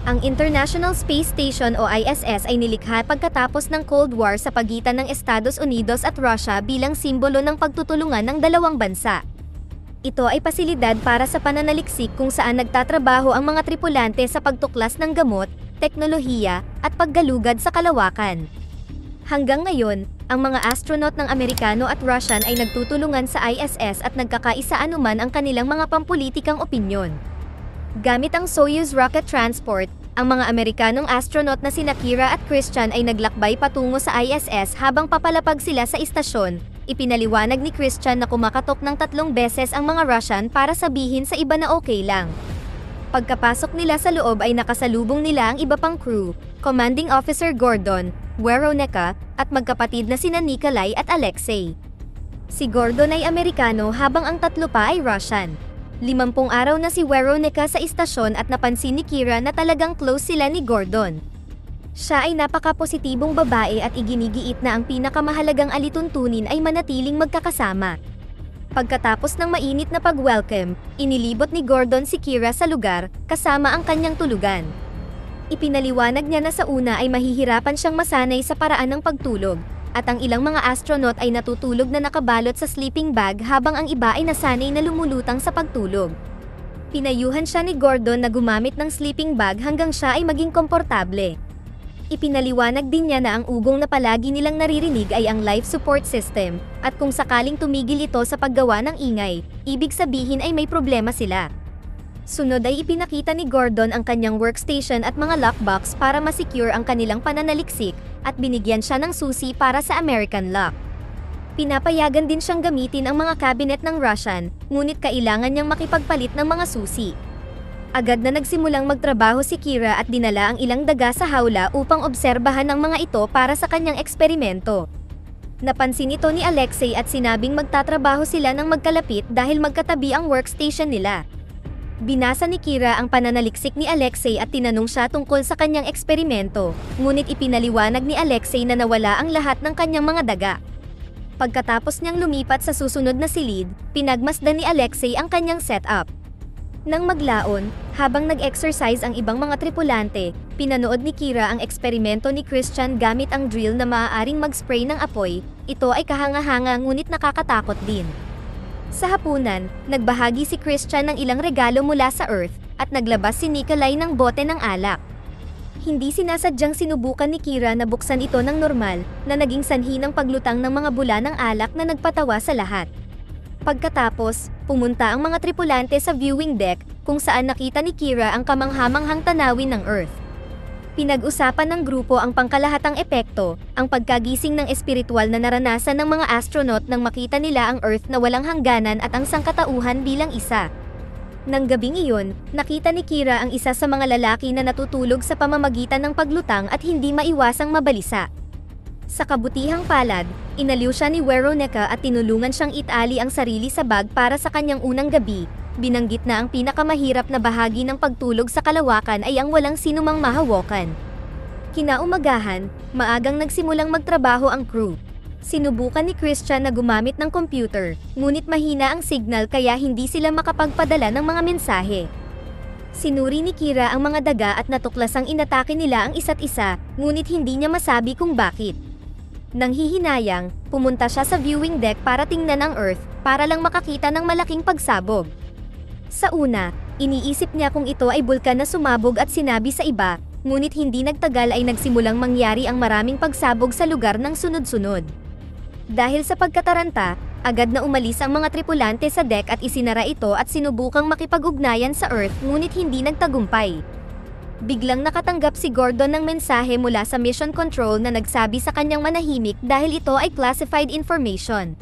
Ang International Space Station o ISS ay nilikha pagkatapos ng Cold War sa pagitan ng Estados Unidos at Russia bilang simbolo ng pagtutulungan ng dalawang bansa. Ito ay pasilidad para sa pananaliksik kung saan nagtatrabaho ang mga tripulante sa pagtuklas ng gamot, teknolohiya, at paggalugad sa kalawakan. Hanggang ngayon, ang mga astronaut ng Amerikano at Russian ay nagtutulungan sa ISS at nagkakaisa anuman ang kanilang mga pampulitikang opinyon. Gamit ang Soyuz rocket transport, ang mga Amerikanong astronaut na sina Kira at Christian ay naglakbay patungo sa ISS habang papalapag sila sa istasyon. Ipinaliwanag ni Christian na kumakatok ng 3 beses ang mga Russian para sabihin sa iba na okay lang. Pagkapasok nila sa loob ay nakasalubong nila ang iba pang crew, Commanding Officer Gordon, Weronica, at magkapatid na sina Nikolai at Alexei. Si Gordon ay Amerikano habang ang 3 pa ay Russian. 50 araw na si Weronica sa istasyon at napansin ni Kira na talagang close sila ni Gordon. Siya ay napaka-positibong babae at iginigiit na ang pinakamahalagang alituntunin ay manatiling magkakasama. Pagkatapos ng mainit na pag-welcome, inilibot ni Gordon si Kira sa lugar, kasama ang kanyang tulugan. Ipinaliwanag niya na sa una ay mahihirapan siyang masanay sa paraan ng pagtulog, at ang ilang mga astronaut ay natutulog na nakabalot sa sleeping bag habang ang iba ay nasanay na lumulutang sa pagtulog. Pinayuhan siya ni Gordon na gumamit ng sleeping bag hanggang siya ay maging komportable. Ipinaliwanag din niya na ang ugong na palagi nilang naririnig ay ang life support system, at kung sakaling tumigil ito sa paggawa ng ingay, ibig sabihin ay may problema sila. Sunod ay ipinakita ni Gordon ang kanyang workstation at mga lockbox para masecure ang kanilang pananaliksik, at binigyan siya ng susi para sa American lock. Pinapayagan din siyang gamitin ang mga cabinet ng Russian, ngunit kailangan niyang makipagpalit ng mga susi. Agad na nagsimulang magtrabaho si Kira at dinala ang ilang daga sa hawla upang obserbahan ang mga ito para sa kanyang eksperimento. Napansin ito ni Alexei at sinabing magtatrabaho sila ng magkalapit dahil magkatabi ang workstation nila. Binasa ni Kira ang pananaliksik ni Alexei at tinanong siya tungkol sa kanyang eksperimento, ngunit ipinaliwanag ni Alexei na nawala ang lahat ng kanyang mga daga. Pagkatapos niyang lumipat sa susunod na silid, pinagmasdan ni Alexei ang kanyang setup. Nang maglaon, habang nag-exercise ang ibang mga tripulante, pinanood ni Kira ang eksperimento ni Christian gamit ang drill na maaaring mag-spray ng apoy. Ito ay kahanga-hanga ngunit nakakatakot din. Sa hapunan, nagbahagi si Christian ng ilang regalo mula sa Earth, at naglabas si Nikolai ng bote ng alak. Hindi sinasadyang sinubukan ni Kira na buksan ito ng normal, na naging sanhi ng paglutang ng mga bula ng alak na nagpatawa sa lahat. Pagkatapos, pumunta ang mga tripulante sa viewing deck, kung saan nakita ni Kira ang kamanghamanghang tanawin ng Earth. Pinag-usapan ng grupo ang pangkalahatang epekto, ang pagkagising ng espiritual na naranasan ng mga astronaut nang makita nila ang Earth na walang hangganan at ang sangkatauhan bilang isa. Nang gabing iyon, nakita ni Kira ang isa sa mga lalaki na natutulog sa pamamagitan ng paglutang at hindi maiwasang mabalisa. Sa kabutihang palad, inaliw siya ni Weronica at tinulungan siyang itali ang sarili sa bag para sa kanyang unang gabi. Binanggit na ang pinakamahirap na bahagi ng pagtulog sa kalawakan ay ang walang sinumang mahawakan. Kinaumagahan, maagang nagsimulang magtrabaho ang crew. Sinubukan ni Christian na gumamit ng computer, ngunit mahina ang signal kaya hindi sila makapagpadala ng mga mensahe. Sinuri ni Kira ang mga daga at natuklasang inatake nila ang isa't isa, ngunit hindi niya masabi kung bakit. Nang hihinayang, pumunta siya sa viewing deck para tingnan ang Earth, para lang makakita ng malaking pagsabog. Sa una, iniisip niya kung ito ay bulkan na sumabog at sinabi sa iba, ngunit hindi nagtagal ay nagsimulang mangyari ang maraming pagsabog sa lugar ng sunod-sunod. Dahil sa pagkataranta, agad na umalis ang mga tripulante sa deck at isinara ito at sinubukang makipag-ugnayan sa Earth ngunit hindi nagtagumpay. Biglang nakatanggap si Gordon ng mensahe mula sa Mission Control na nagsabi sa kanyang manahimik dahil ito ay classified information.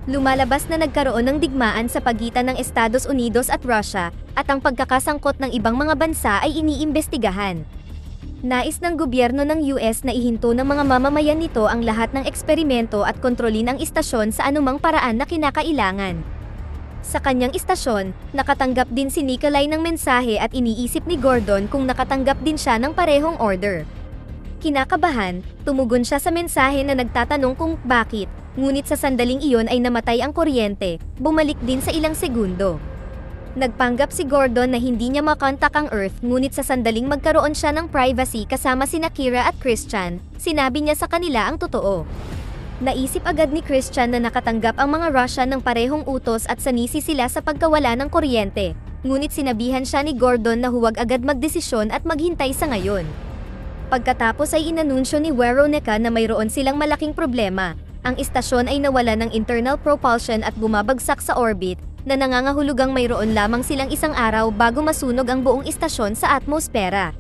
Lumalabas na nagkaroon ng digmaan sa pagitan ng Estados Unidos at Russia, at ang pagkakasangkot ng ibang mga bansa ay iniimbestigahan. Nais ng gobyerno ng US na ihinto ng mga mamamayan nito ang lahat ng eksperimento at kontrolin ang istasyon sa anumang paraan na kinakailangan. Sa kanyang istasyon, nakatanggap din si Nikolai ng mensahe at iniisip ni Gordon kung nakatanggap din siya ng parehong order. Kinakabahan, tumugon siya sa mensahe na nagtatanong kung bakit, ngunit sa sandaling iyon ay namatay ang kuryente, bumalik din sa ilang segundo. Nagpanggap si Gordon na hindi niya makontak ang Earth, ngunit sa sandaling magkaroon siya ng privacy kasama sina Kira at Christian, sinabi niya sa kanila ang totoo. Naisip agad ni Christian na nakatanggap ang mga Russian ng parehong utos at sanisi sila sa pagkawala ng kuryente, ngunit sinabihan siya ni Gordon na huwag agad magdesisyon at maghintay sa ngayon. Pagkatapos ay inanunsyo ni Veronica na mayroon silang malaking problema. Ang istasyon ay nawala ng internal propulsion at bumabagsak sa orbit, na nangangahulugang mayroon lamang silang isang araw bago masunog ang buong istasyon sa atmosfera.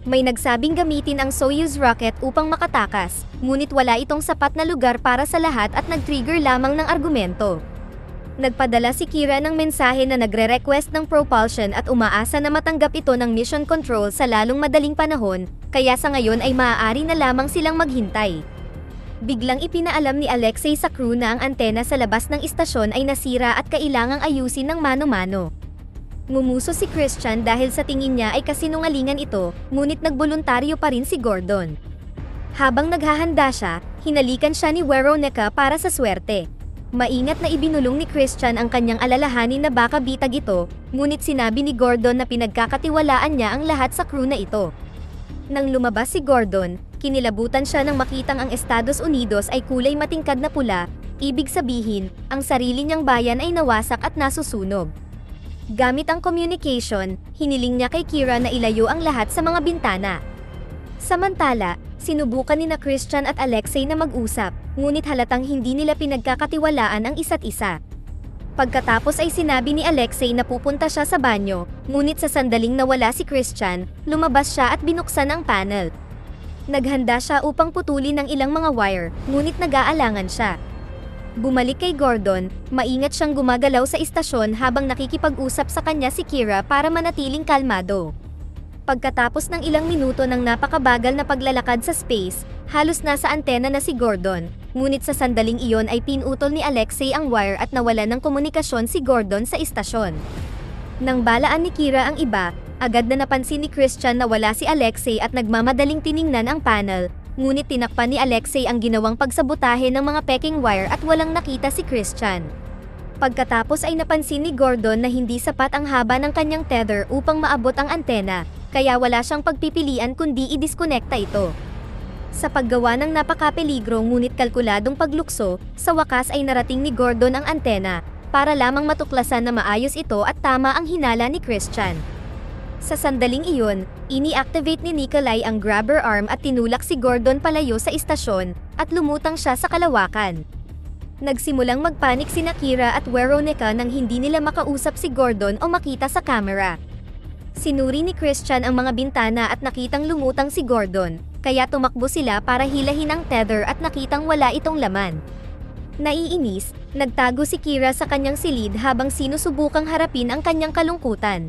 May nagsabing gamitin ang Soyuz rocket upang makatakas, ngunit wala itong sapat na lugar para sa lahat at nag-trigger lamang ng argumento. Nagpadala si Kira ng mensahe na nagre-request ng propulsion at umaasa na matanggap ito ng mission control sa lalong madaling panahon, kaya sa ngayon ay maaari na lamang silang maghintay. Biglang ipinaalam ni Alexei sa crew na ang antena sa labas ng istasyon ay nasira at kailangang ayusin ng mano-mano. Ngumuso si Christian dahil sa tingin niya ay kasinungalingan ito, ngunit nagboluntaryo pa rin si Gordon. Habang naghahanda siya, hinalikan siya ni Veronica para sa swerte. Maingat na ibinulong ni Christian ang kanyang alalahanin na baka bitag ito, ngunit sinabi ni Gordon na pinagkakatiwalaan niya ang lahat sa crew na ito. Nang lumabas si Gordon, kinilabutan siya nang makitang ang Estados Unidos ay kulay matingkad na pula, ibig sabihin, ang sarili niyang bayan ay nawasak at nasusunog. Gamit ang communication, hiniling niya kay Kira na ilayo ang lahat sa mga bintana. Samantala, sinubukan ni Christian at Alexei na mag-usap, ngunit halatang hindi nila pinagkakatiwalaan ang isa't isa. Pagkatapos ay sinabi ni Alexei na pupunta siya sa banyo, ngunit sa sandaling nawala si Christian, lumabas siya at binuksan ang panel. Naghanda siya upang putulin ng ilang mga wire, ngunit nag-aalangan siya. Bumalik kay Gordon, maingat siyang gumagalaw sa istasyon habang nakikipag-usap sa kanya si Kira para manatiling kalmado. Pagkatapos ng ilang minuto ng napakabagal na paglalakad sa space, halos nasa antena na si Gordon, ngunit sa sandaling iyon ay pinutol ni Alexei ang wire at nawala ng komunikasyon si Gordon sa istasyon. Nang balaan ni Kira ang iba, agad na napansin ni Christian na wala si Alexei at nagmamadaling tiningnan ang panel, ngunit tinakpan ni Alexei ang ginawang pagsabotahe ng mga peking wire at walang nakita si Christian. Pagkatapos ay napansin ni Gordon na hindi sapat ang haba ng kanyang tether upang maabot ang antena, kaya wala siyang pagpipilian kundi i-disconnecta ito. Sa paggawa ng napakapeligro ngunit kalkuladong paglukso, sa wakas ay narating ni Gordon ang antena, para lamang matuklasan na maayos ito at tama ang hinala ni Christian. Sa sandaling iyon, ini-activate ni Nikolai ang grabber arm at tinulak si Gordon palayo sa istasyon, at lumutang siya sa kalawakan. Nagsimulang magpanik sina Kira at Veronica nang hindi nila makausap si Gordon o makita sa camera. Sinuri ni Christian ang mga bintana at nakitang lumutang si Gordon, kaya tumakbo sila para hilahin ang tether at nakitang wala itong laman. Naiinis, nagtago si Kira sa kanyang silid habang sinusubukang harapin ang kanyang kalungkutan.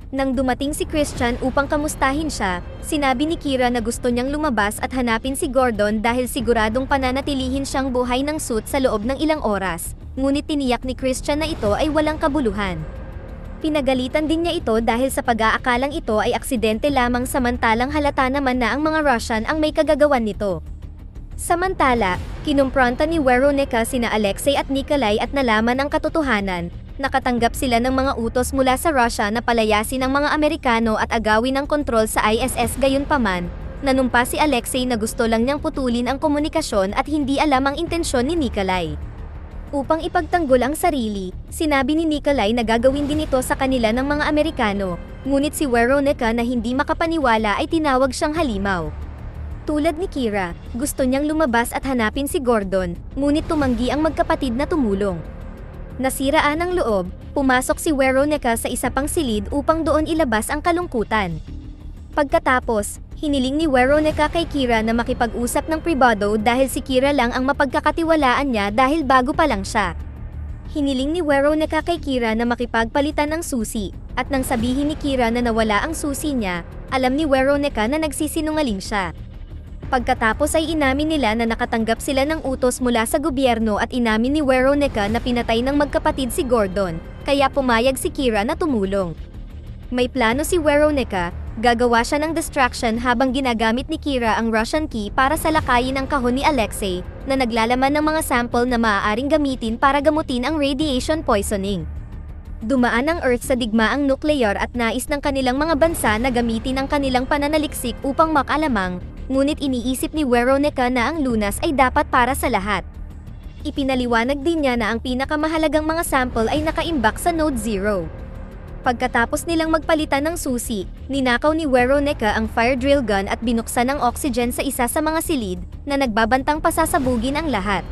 Nang dumating si Christian upang kamustahin siya, sinabi ni Kira na gusto niyang lumabas at hanapin si Gordon dahil siguradong pananatilihin siyang buhay ng suit sa loob ng ilang oras, ngunit tiniyak ni Christian na ito ay walang kabuluhan. Pinagalitan din niya ito dahil sa pag-aakalang ito ay aksidente lamang samantalang halata naman na ang mga Russian ang may kagagawan nito. Samantala, kinumpronta ni Veronica sina Alexei at Nikolai at nalaman ang katotohanan. Nakatanggap sila ng mga utos mula sa Russia na palayasin ang mga Amerikano at agawin ang kontrol sa ISS. Gayunpaman, nanumpa si Alexei na gusto lang niyang putulin ang komunikasyon at hindi alam ang intensyon ni Nikolai. Upang ipagtanggol ang sarili, sinabi ni Nikolai na gagawin din ito sa kanila ng mga Amerikano, ngunit si Veronica na hindi makapaniwala ay tinawag siyang halimaw. Tulad ni Kira, gusto niyang lumabas at hanapin si Gordon, ngunit tumanggi ang magkapatid na tumulong. Nasiraan ang loob, pumasok si Veronica sa isa pang silid upang doon ilabas ang kalungkutan. Pagkatapos, hiniling ni Veronica kay Kira na makipag-usap ng pribado dahil si Kira lang ang mapagkakatiwalaan niya dahil bago pa lang siya. Hiniling ni Veronica kay Kira na makipagpalitan ng susi, at nang sabihin ni Kira na nawala ang susi niya, alam ni Veronica na nagsisinungaling siya. Pagkatapos ay inamin nila na nakatanggap sila ng utos mula sa gobyerno at inamin ni Veronica na pinatay ng magkapatid si Gordon, kaya pumayag si Kira na tumulong. May plano si Veronica, gagawa siya ng distraction habang ginagamit ni Kira ang Russian key para salakayin ang kahon ni Alexei, na naglalaman ng mga sample na maaaring gamitin para gamutin ang radiation poisoning. Dumaan ang Earth sa digmaang nuklear at nais ng kanilang mga bansa na gamitin ang kanilang pananaliksik upang makalamang, ngunit iniisip ni Veronica na ang lunas ay dapat para sa lahat. Ipinaliwanag din niya na ang pinakamahalagang mga sample ay nakaimbak sa Node 0. Pagkatapos nilang magpalitan ng susi, ninakaw ni Veronica ang fire drill gun at binuksan ang oxygen sa isa sa mga silid na nagbabantang pasasabugin ang lahat.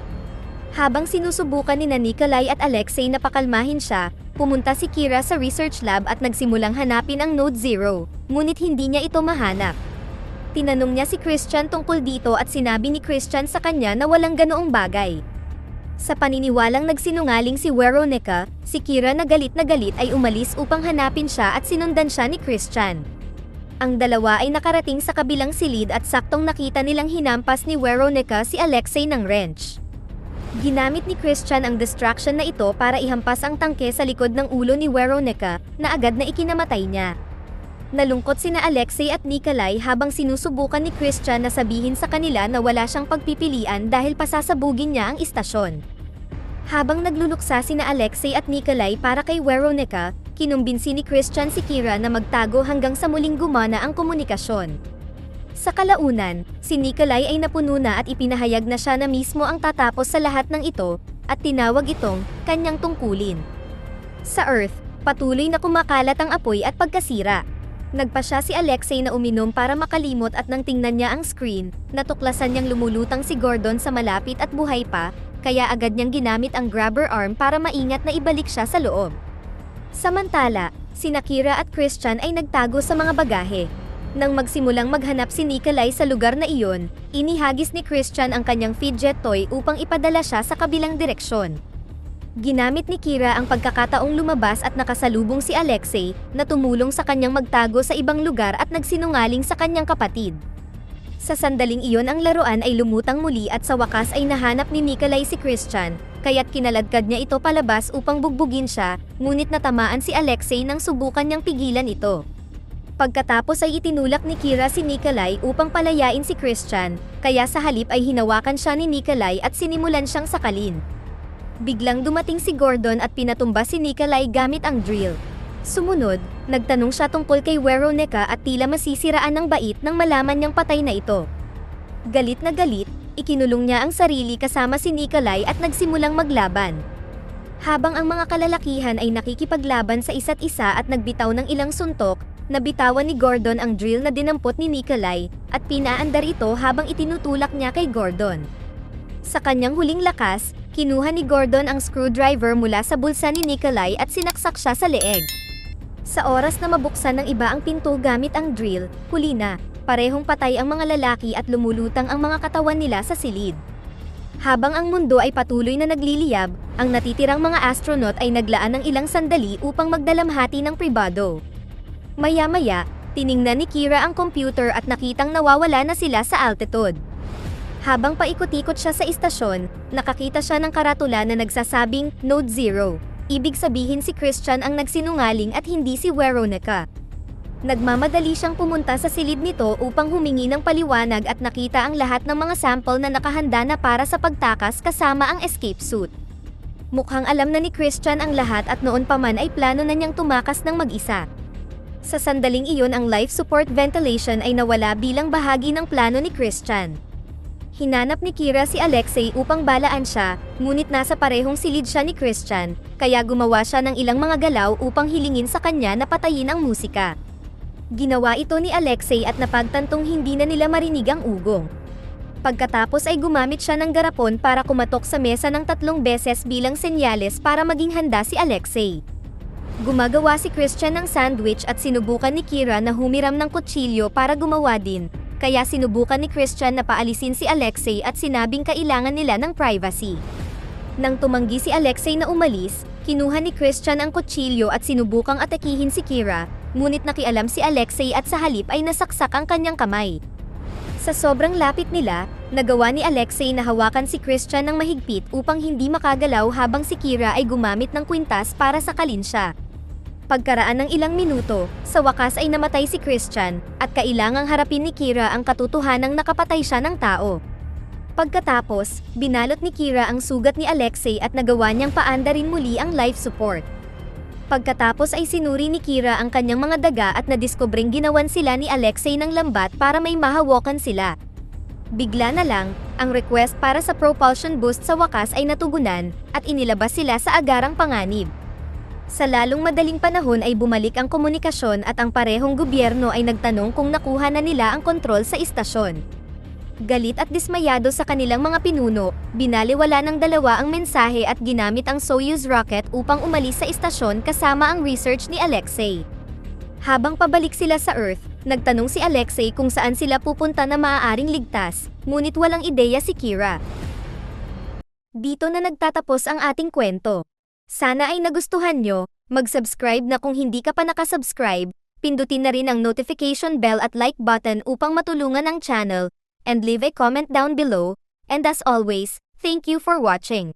Habang sinusubukan ni Nikolai at Alexei na pakalmahin siya, pumunta si Kira sa research lab at nagsimulang hanapin ang Node 0, ngunit hindi niya ito mahanap. Tinanong niya si Christian tungkol dito at sinabi ni Christian sa kanya na walang ganoong bagay. Sa paniniwalang nagsinungaling si Veronica, si Kira na galit ay umalis upang hanapin siya at sinundan siya ni Christian. Ang dalawa ay nakarating sa kabilang silid at saktong nakita nilang hinampas ni Veronica si Alexei ng wrench. Ginamit ni Christian ang distraction na ito para ihampas ang tangke sa likod ng ulo ni Veronica na agad na ikinamatay niya. Nalungkot sina Alexei at Nikolai habang sinusubukan ni Christian na sabihin sa kanila na wala siyang pagpipilian dahil pasasabugin niya ang istasyon. Habang nagluluksa sina Alexei at Nikolai para kay Veronica, kinumbinsi ni Christian si Kira na magtago hanggang sa muling gumana ang komunikasyon. Sa kalaunan, si Nikolai ay napuno na at ipinahayag na siya na mismo ang tatapos sa lahat ng ito, at tinawag itong kanyang tungkulin. Sa Earth, patuloy na kumakalat ang apoy at pagkasira. Nagpasya si Alexei na uminom para makalimot at nang tingnan niya ang screen, natuklasan niyang lumulutang si Gordon sa malapit at buhay pa, kaya agad niyang ginamit ang grabber arm para maingat na ibalik siya sa loob. Samantala, sina Kira at Christian ay nagtago sa mga bagahe. Nang magsimulang maghanap si Nikolai sa lugar na iyon, inihagis ni Christian ang kanyang fidget toy upang ipadala siya sa kabilang direksyon. Ginamit ni Kira ang pagkakataong lumabas at nakasalubong si Alexei, na tumulong sa kanyang magtago sa ibang lugar at nagsinungaling sa kanyang kapatid. Sa sandaling iyon ang laruan ay lumutang muli at sa wakas ay nahanap ni Nikolai si Christian, kaya't kinaladkad niya ito palabas upang bugbugin siya, ngunit natamaan si Alexei nang subukan niyang pigilan ito. Pagkatapos ay itinulak ni Kira si Nikolai upang palayain si Christian, kaya sa halip ay hinawakan siya ni Nikolai at sinimulan siyang sakalin. Biglang dumating si Gordon at pinatumba si Nikolai gamit ang drill. Sumunod, nagtanong siya tungkol kay Veronica at tila masisiraan ng bait nang malaman niyang patay na ito. Galit na galit, ikinulong niya ang sarili kasama si Nikolai at nagsimulang maglaban. Habang ang mga kalalakihan ay nakikipaglaban sa isa't isa at nagbitaw ng ilang suntok, nabitawan ni Gordon ang drill na dinampot ni Nikolai at pinaandar ito habang itinutulak niya kay Gordon. Sa kanyang huling lakas, kinuha ni Gordon ang screwdriver mula sa bulsa ni Nikolai at sinaksak siya sa leeg. Sa oras na mabuksan ng iba ang pinto gamit ang drill, huli na, parehong patay ang mga lalaki at lumulutang ang mga katawan nila sa silid. Habang ang mundo ay patuloy na nagliliyab, ang natitirang mga astronaut ay naglaan ng ilang sandali upang magdalamhati ng pribado. Maya-maya, tiningnan ni Kira ang computer at nakitang nawawala na sila sa altitude. Habang paikot-ikot siya sa istasyon, nakakita siya ng karatula na nagsasabing Node 0. Ibig sabihin si Christian ang nagsinungaling at hindi si Veronica. Nagmamadali siyang pumunta sa silid nito upang humingi ng paliwanag at nakita ang lahat ng mga sample na nakahanda na para sa pagtakas kasama ang escape suit. Mukhang alam na ni Christian ang lahat at noon pa man ay plano na niyang tumakas ng mag-isa. Sa sandaling iyon ang life support ventilation ay nawala bilang bahagi ng plano ni Christian. Hinanap ni Kira si Alexei upang balaan siya, ngunit nasa parehong silid siya ni Christian, kaya gumawa siya ng ilang mga galaw upang hilingin sa kanya na patayin ang musika. Ginawa ito ni Alexei at napagtantong hindi na nila marinig ang ugong. Pagkatapos ay gumamit siya ng garapon para kumatok sa mesa ng 3 beses bilang senyales para maging handa si Alexei. Gumagawa si Christian ng sandwich at sinubukan ni Kira na humiram ng kutsilyo para gumawa din, kaya sinubukan ni Christian na paalisin si Alexei at sinabing kailangan nila ng privacy. Nang tumanggi si Alexei na umalis, kinuha ni Christian ang kutsilyo at sinubukang atakihin si Kira, ngunit nakialam si Alexei at sa halip ay nasaksak ang kanyang kamay. Sa sobrang lapit nila, nagawa ni Alexei na hawakan si Christian ng mahigpit upang hindi makagalaw habang si Kira ay gumamit ng kwintas para sakalin siya. Pagkaraan ng ilang minuto, sa wakas ay namatay si Christian, at kailangang harapin ni Kira ang katotohanang nakapatay siya ng tao. Pagkatapos, binalot ni Kira ang sugat ni Alexei at nagawa niyang paandarin muli ang life support. Pagkatapos ay sinuri ni Kira ang kanyang mga daga at nadiskobring ginawan sila ni Alexei ng lambat para may mahawakan sila. Bigla na lang, ang request para sa propulsion boost sa wakas ay natugunan, at inilabas sila sa agarang panganib. Sa lalong madaling panahon ay bumalik ang komunikasyon at ang parehong gobyerno ay nagtanong kung nakuha na nila ang kontrol sa istasyon. Galit at dismayado sa kanilang mga pinuno, binaliwala ng dalawa ang mensahe at ginamit ang Soyuz rocket upang umalis sa istasyon kasama ang research ni Alexei. Habang pabalik sila sa Earth, nagtanong si Alexei kung saan sila pupunta na maaaring ligtas, ngunit walang ideya si Kira. Dito na nagtatapos ang ating kwento. Sana ay nagustuhan nyo, mag-subscribe na kung hindi ka pa nakasubscribe, pindutin na rin ang notification bell at like button upang matulungan ang channel, and leave a comment down below, and as always, thank you for watching.